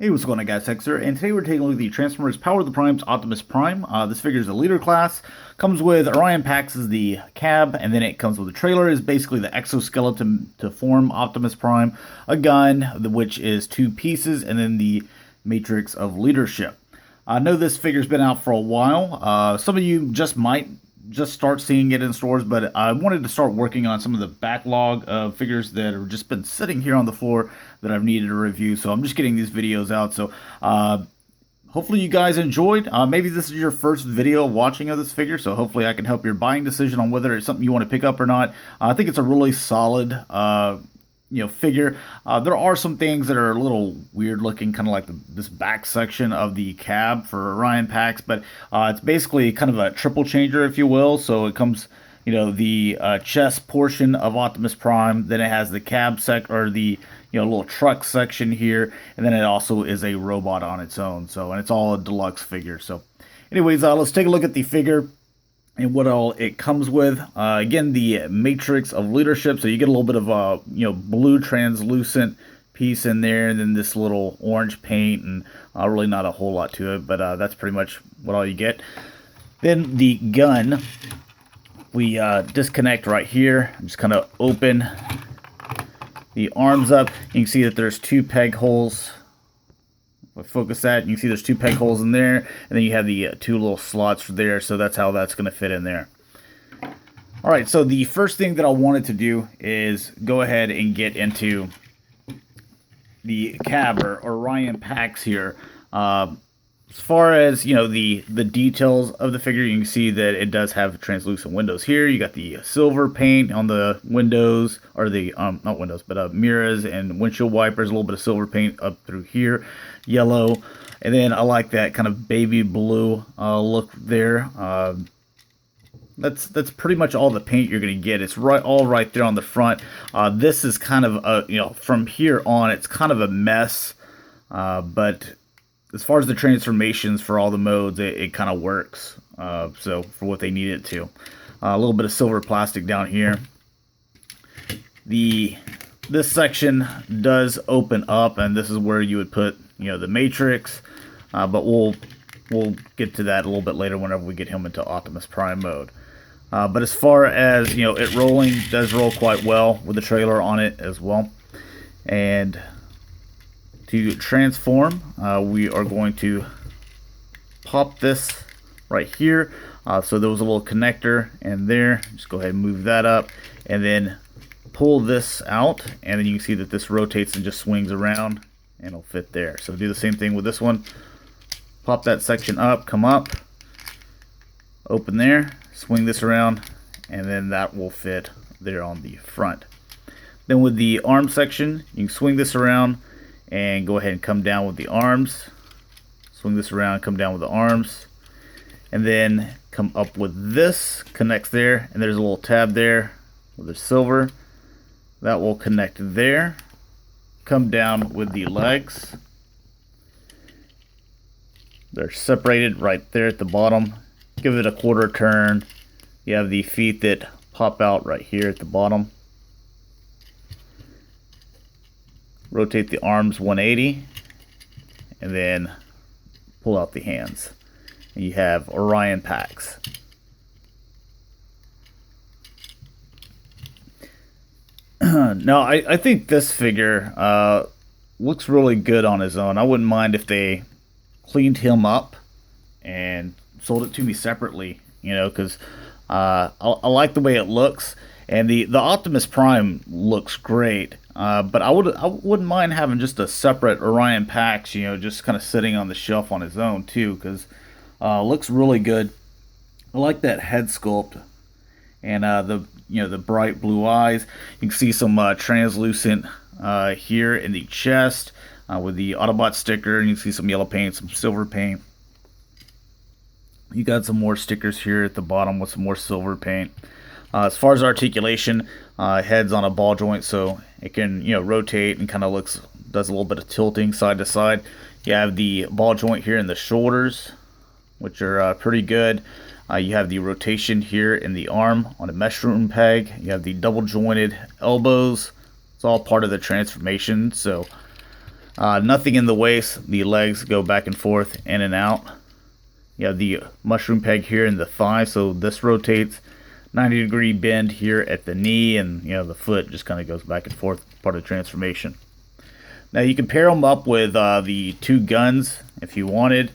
Hey, what's going on, guys? Hexer, and today we're taking a look at the Transformers Power of the Primes Optimus Prime. This figure is a leader class, comes with Orion Pax as the cab, and then it comes with a trailer, is basically the exoskeleton to form Optimus Prime, a gun, which is two pieces, and then the Matrix of Leadership. I know this figure's been out for a while. Some of you might just start seeing it in stores, but I wanted to start working on some of the backlog of figures that have just been sitting here on the floor that I've needed to review. So I'm just getting these videos out. So hopefully you guys enjoyed. Maybe this is your first video watching of this figure, so hopefully I can help your buying decision on whether it's something you want to pick up or not. I think it's a really solid figure. There are some things that are a little weird looking, kind of like this back section of the cab for Orion Pax, but it's basically kind of a triple changer, if you will. So it comes, the chest portion of Optimus Prime, then it has the cab or the little truck section here, and then it also is a robot on its own. So, and it's all a deluxe figure. So anyways, let's take a look at the figure and what all it comes with. Again, the Matrix of Leadership, so you get a little bit of a blue translucent piece in there, and then this little orange paint, and really not a whole lot to it, but that's pretty much what all you get. Then the gun, we disconnect right here. Just kind of open the arms up. You can see that there's two peg holes. Focus that, you can see there's two peg holes in there, and then you have the two little slots there, so that's how that's going to fit in there. Alright, so the first thing that I wanted to do is go ahead and get into the cab or Orion Pax here. As far as the details of the figure, you can see that it does have translucent windows here. You got the silver paint on the windows, or the not windows, but mirrors and windshield wipers. A little bit of silver paint up through here, yellow, and then I like that kind of baby blue look there. That's pretty much all the paint you're gonna get. It's all right there on the front. This is kind of a from here on, it's kind of a mess, but as far as the transformations for all the modes, it kind of works. So for what they need it to. A little bit of silver plastic down here. This section does open up, and this is where you would put the Matrix. But we'll get to that a little bit later whenever we get him into Optimus Prime mode. But as far as it rolling, does roll quite well with the trailer on it as well. And to transform, we are going to pop this right here. So there was a little connector in there. Just go ahead and move that up, and then pull this out, and then you can see that this rotates and just swings around, and it'll fit there. So do the same thing with this one. Pop that section up, come up, open there, swing this around, and then that will fit there on the front. Then with the arm section, you can swing this around and go ahead and come down with the arms. Swing this around, come down with the arms, and then come up with this, connects there, and there's a little tab there with the silver. That will connect there. Come down with the legs. They're separated right there at the bottom. Give it a quarter turn. You have the feet that pop out right here at the bottom. Rotate the arms 180, and then pull out the hands. And you have Orion Pax. Now, I think this figure looks really good on his own. I wouldn't mind if they cleaned him up and sold it to me separately, because I like the way it looks. And the Optimus Prime looks great, but I wouldn't mind having just a separate Orion Pax, just kind of sitting on the shelf on his own too, because looks really good. I like that head sculpt, and the bright blue eyes. You can see some translucent here in the chest with the Autobot sticker, and you can see some yellow paint, some silver paint. You got some more stickers here at the bottom with some more silver paint. As far as articulation, head's on a ball joint, so it can rotate and kind of does a little bit of tilting side to side. You have the ball joint here in the shoulders, which are pretty good. You have the rotation here in the arm on a mushroom peg. You have the double jointed elbows. It's all part of the transformation, so Nothing in the waist. The legs go back and forth, in and out. You have the mushroom peg here in the thigh, so this rotates. 90-degree bend here at the knee, and the foot just kind of goes back and forth, part of the transformation. Now you can pair them up with the two guns if you wanted.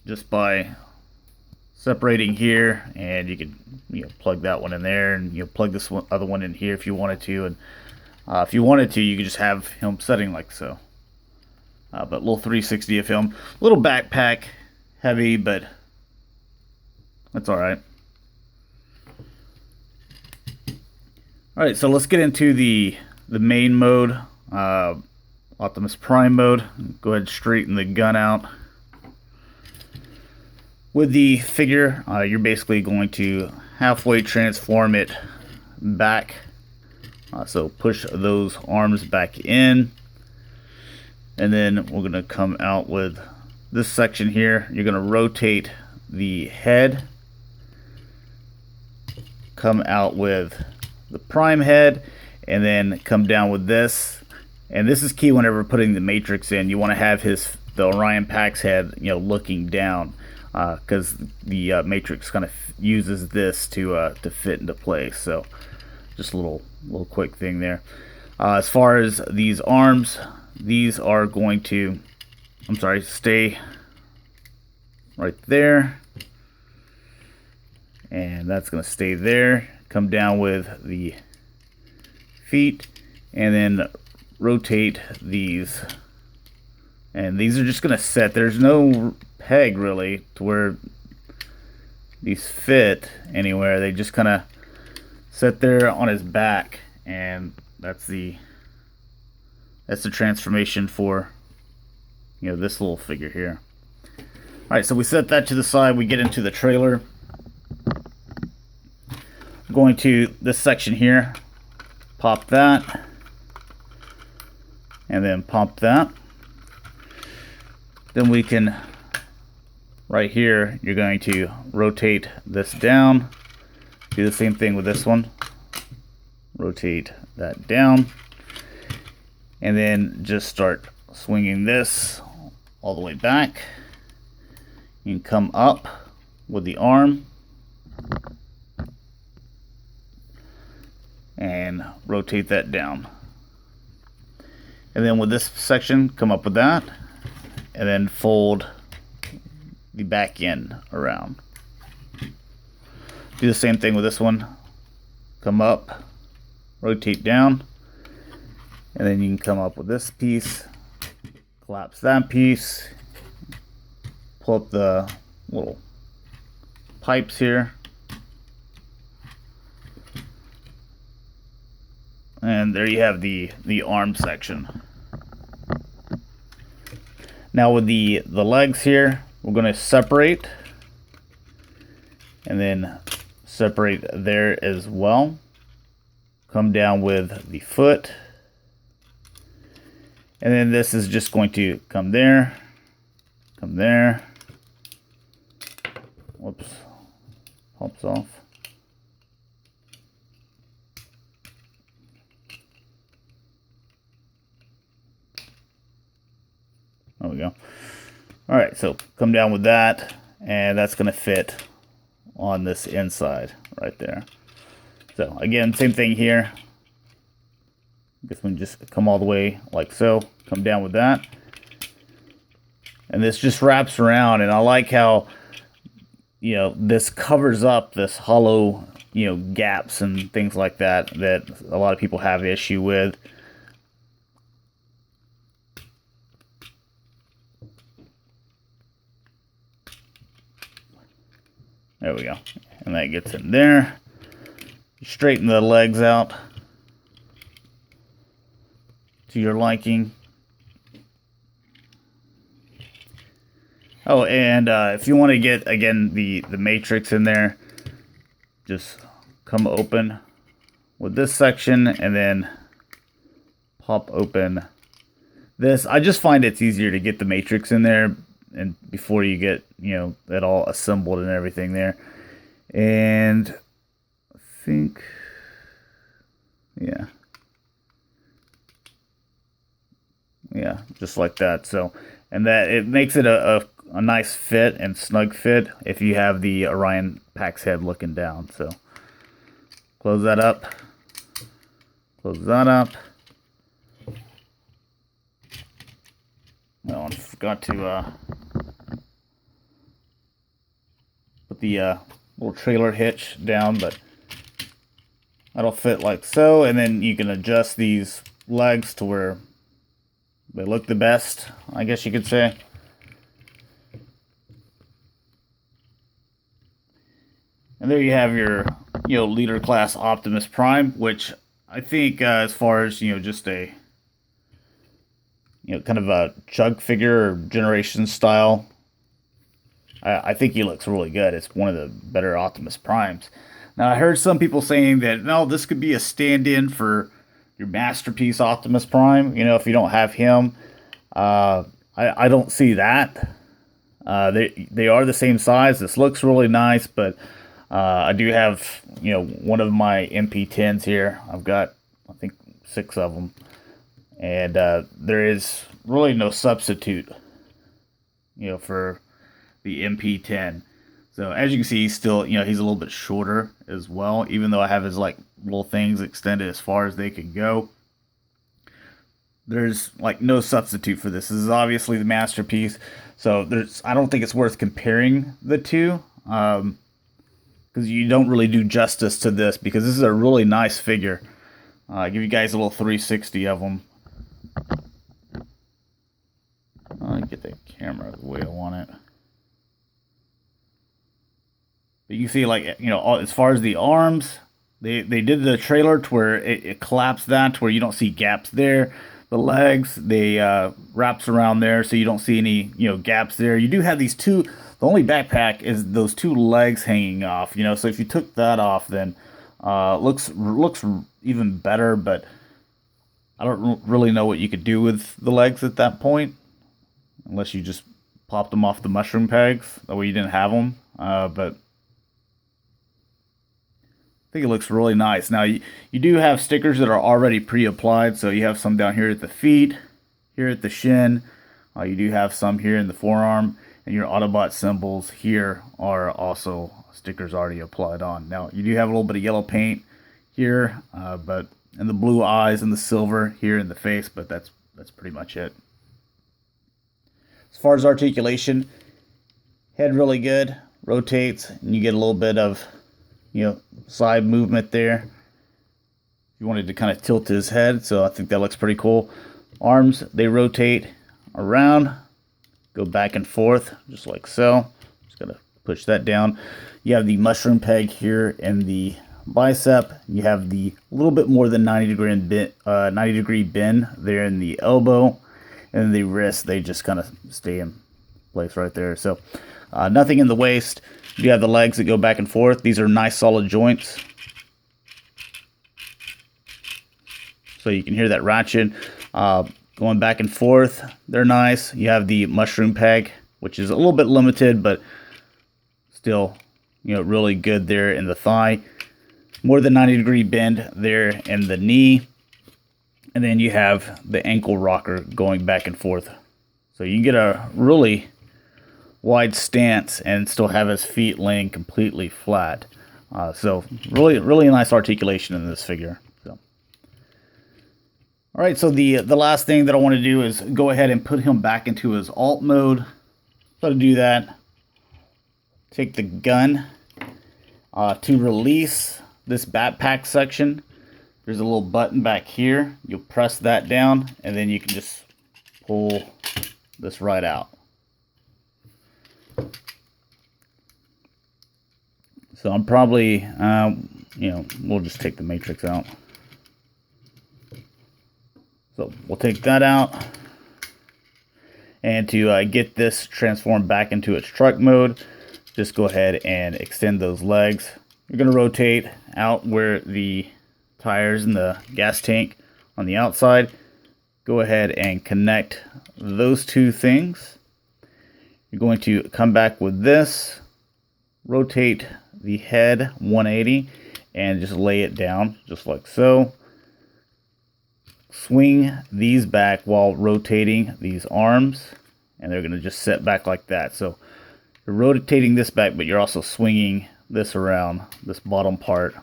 Just by separating here, and you could plug that one in there, and plug this other one in here if you wanted to. And if you wanted to, you could just have him setting like so. But a little 360 of him, little backpack, heavy, but that's all right. All right, so let's get into the main mode, Optimus Prime mode. Go ahead and straighten the gun out. With the figure, you're basically going to halfway transform it back. So push those arms back in. And then we're going to come out with this section here. You're going to rotate the head. Come out with the Prime head. And then come down with this. And this is key whenever putting the Matrix in. You want to have the Orion Pax head, looking down. Because the Matrix kind of uses this to fit into place. So just a little quick thing there. As far as these arms, these are going to, stay right there. And that's going to stay there. Come down with the feet. And then rotate these. And these are just going to set. There's no peg really to where these fit anywhere. They just kind of sit there on his back. And that's the transformation for this little figure here. Alright, so we set that to the side. We get into the trailer. Going to this section here, pop that, and then pop that. Then we can, right here, you're going to rotate this down. Do the same thing with this one. Rotate that down. And then just start swinging this all the way back. You can come up with the arm. And rotate that down. And then with this section, come up with that. And then fold the back end around. Do the same thing with this one. Come up, rotate down, and then you can come up with this piece, collapse that piece, pull up the little pipes here, and there you have the arm section. Now with the legs here, we're going to separate, and then separate there as well. Come down with the foot, and then this is just going to come there, whoops, pops off. There we go. All right, so come down with that, and that's going to fit on this inside right there. So again, same thing here. I guess we can just come all the way like so. Come down with that, and this just wraps around. And I like how this covers up this hollow gaps and things like that a lot of people have issue with. There we go. And that gets in there. Straighten the legs out to your liking. Oh, and if you want to get, again, the matrix in there, just come open with this section and then pop open this. I just find it's easier to get the matrix in there and before you get that all assembled and everything there. And I think Yeah. Yeah, just like that. So, and that it makes it a nice fit and snug fit if you have the Orion Pax head looking down. So, close that up. Close that up. Oh, I forgot to put the little trailer hitch down, but that'll fit like so. And then you can adjust these legs to where they look the best, I guess you could say. And there you have your, leader class Optimus Prime, which I think, as far as, just a, kind of a chug figure or generation style, I think he looks really good. It's one of the better Optimus Primes. Now, I heard some people saying that, no, this could be a stand-in for your masterpiece Optimus Prime. If you don't have him, I don't see that. They are the same size. This looks really nice, but I do have one of my MP10s here. I've got, I think, 6 of them, and there is really no substitute for the MP10. So as you can see, he's still, he's a little bit shorter as well, even though I have his like little things extended as far as they can go. There's like no substitute for this. This is obviously the masterpiece. So I don't think it's worth comparing the two, because you don't really do justice to this, because this is a really nice figure. I'll give you guys a little 360 of them. I'll get the camera the way I want it. But you see, like, as far as the arms, they did the trailer to where it collapsed that to where you don't see gaps there. The legs, they wraps around there, so you don't see any gaps there. You do have these two. The only backpack is those 2 legs hanging off. So if you took that off, then looks even better. But I don't really know what you could do with the legs at that point, unless you just popped them off the mushroom pegs. That way you didn't have them. But I think it looks really nice. Now, you do have stickers that are already pre-applied, so you have some down here at the feet, here at the shin. You do have some here in the forearm, and your Autobot symbols here are also stickers already applied on. Now, you do have a little bit of yellow paint here, and the blue eyes and the silver here in the face, but that's pretty much it. As far as articulation, head really good, rotates, and you get a little bit of side movement there. You wanted to kind of tilt his head, so I think that looks pretty cool. Arms, they rotate around, go back and forth, just like so. Just gotta push that down. You have the mushroom peg here in the bicep. You have the little bit more than 90 degree bend there in the elbow, and the wrist, they just kind of stay in place right there. So nothing in the waist. You have the legs that go back and forth. These are nice solid joints. So you can hear that ratchet going back and forth. They're nice. You have the mushroom peg, which is a little bit limited, but still, really good there in the thigh. More than 90 degree bend there in the knee. And then you have the ankle rocker going back and forth. So you can get a really wide stance and still have his feet laying completely flat. So really nice articulation in this figure. So, all right, so the last thing that I want to do is go ahead and put him back into his alt mode. So to do that, take the gun to release this backpack section. There's a little button back here. You'll press that down, and then you can just pull this right out. So I'm probably, we'll just take the matrix out. So we'll take that out. And to get this transformed back into its truck mode, just go ahead and extend those legs. You're going to rotate out where the tires and the gas tank on the outside. Go ahead and connect those 2 things. You're going to come back with this, rotate the head 180, and just lay it down just like so. swing these back while rotating these arms, and they're going to just set back like that. So you're rotating this back, but you're also swinging this around, this bottom part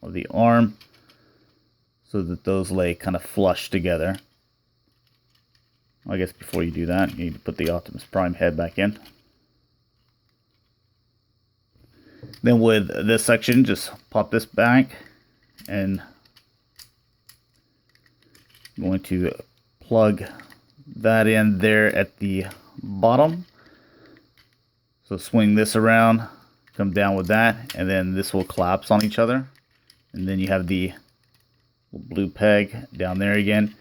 of the arm, so that those lay kind of flush together. I guess before you do that, you need to put the Optimus Prime head back in. Then with this section, just pop this back, and I'm going to plug that in there at the bottom. So swing this around, come down with that, and then this will collapse on each other. And then you have the blue peg down there again.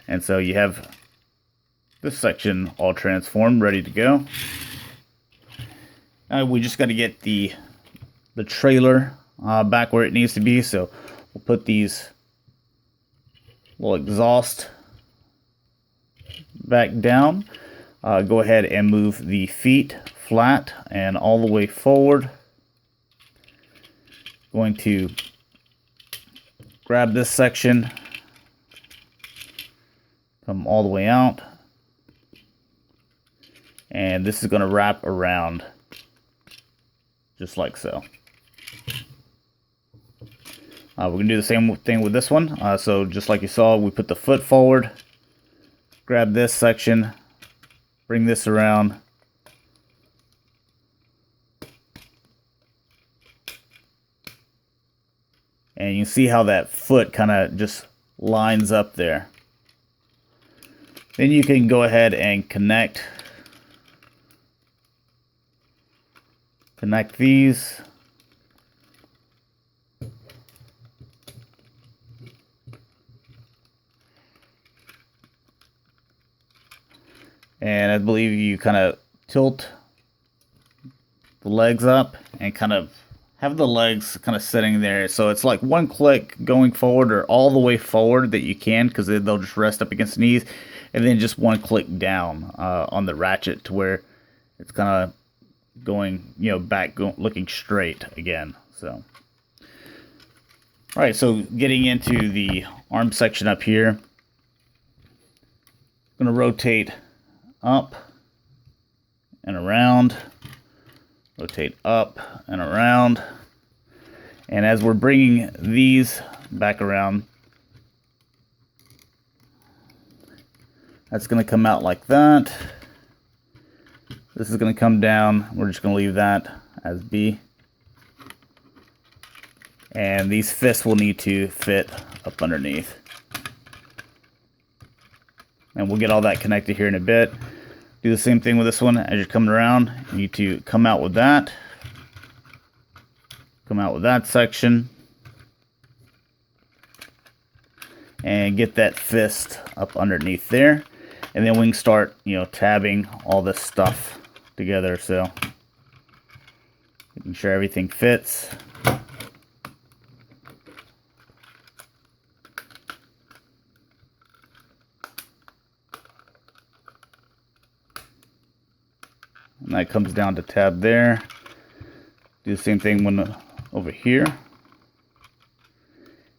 And so you have this section all transformed, ready to go. We just got to get the trailer back where it needs to be. So we'll put these little exhaust back down. Go ahead and move the feet flat and all the way forward. Going to grab this section, come all the way out, and this is going to wrap around just like so. We're going to do the same thing with this one. So just like you saw, we put the foot forward, grab this section, bring this around, and you can see how that foot kind of just lines up there. Then you can go ahead and connect these. And I believe you kind of tilt the legs up and kind of have the legs kind of sitting there. So it's like one click going forward or all the way forward that you can, because they'll just rest up against the knees. And then just one click down on the ratchet to where it's kind of going, back, looking straight again. So, all right, so getting into the arm section up here, I'm going to rotate up and around, rotate up and around, and as we're bringing these back around, that's going to come out like that. This is going to come down. We're just going to leave that as B, and these fists will need to fit up underneath. And we'll get all that connected here in a bit. Do the same thing with this one. As you're coming around, you need to come out with that. Come out with that section. And get that fist up underneath there. And then we can start, tabbing all this stuff together. So, making sure everything fits. And that comes down to tab there. Do the same thing when over here. And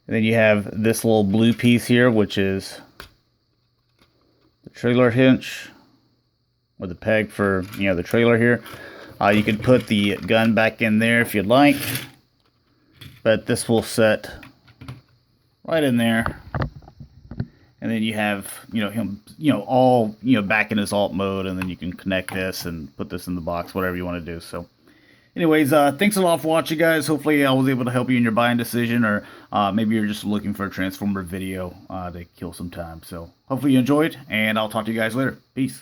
then you have this little blue piece here, which is the trailer hinge, or the peg for the trailer here. You could put the gun back in there if you'd like, but this will set right in there. And then you have, him, all, back in his alt mode, and then you can connect this and put this in the box, whatever you want to do. So, anyways, thanks a lot for watching, guys. Hopefully I was able to help you in your buying decision, or maybe you're just looking for a Transformer video to kill some time. So, hopefully you enjoyed, and I'll talk to you guys later. Peace.